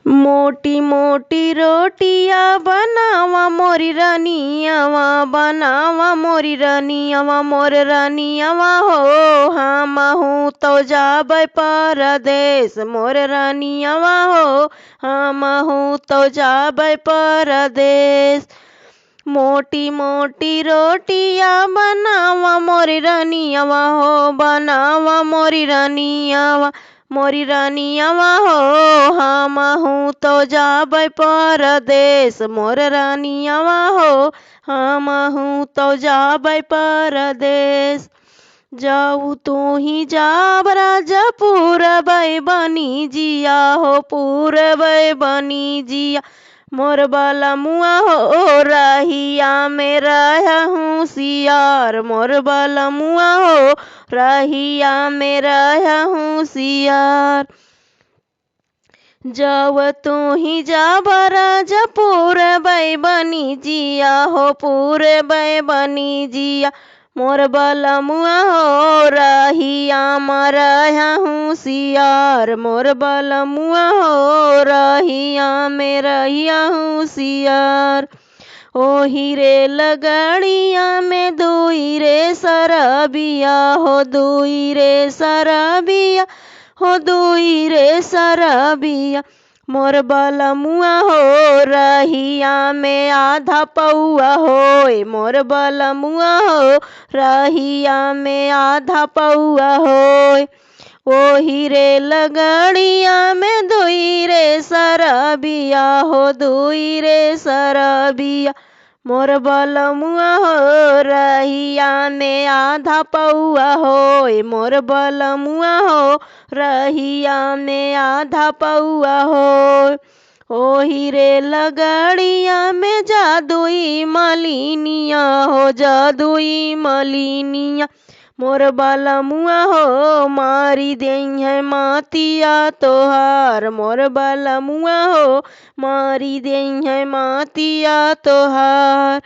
मोटी मोटी रोटिया बनावा मोरी रानियावा, बनावा मोरी रानियावा, मोर रानियावा हो। हमहू तो जाबै परदेस मोर रानियावा हो, हमहू तो जाबै परदेस। मोटी मोटी रोटिया बनावा मोरी रानियावा हो, बनावा मोरी रानियावा, मोरी रानियावा हो। हमहू तो जाबै परदेस मोर रानियावा हो, हमहू तो जाबै परदेस। जाऊ तू ही जाब राजा पूरबै बनी जिया हो, पूरबै बनी जिया। मोर बलमुआ हो रहिया में रहहूँ सियार, मोर बलमुआ हो रहिया में रहहूँ सियार। जब तू ही जाब राजा पूरबै बनी जिया हो, पूरबै बनी जिया। मोर बलमुआ हो रहिया में रहहूँ सियार, मोर बलमुआ हो रहिया में रहहूँ सियार। ओही रे लगड़िया में दुई रे सरबिया हो, दुई रे सरबिया हो, दुई रे सरबिया। मोर बलमुआ हो रहिया में आधा पौआ होय, मोर बलमुआ हो रहिया में आधा पौआ होय। ओही रे लगड़िया में दुई रे सरबिया हो, दुई रे सरबिया। मोर बलमुआ हो रहिया में आधा पौआ होय, मोर बलमुआ हो रहिया में आधा पौआ होय। ओही रे लगड़िया में जादुई मलिनिया हो, जादुई मलिनिया। मोर बलमुआ हो मारी देई है मातिया तोहार, मोर बलमुआ हो मारी देई है मातिया तोहार।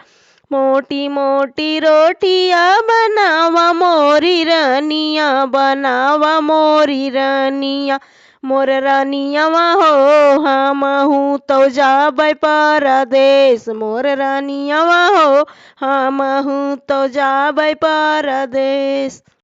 मोटी मोटी रोटिया बनावा मोरी रानिया, बनावा मोरी रानिया, मोर रानियावा हो। हमहू तो जाबै परदेस मोर रानियावा हो, हमहू तो जाबै परदेस।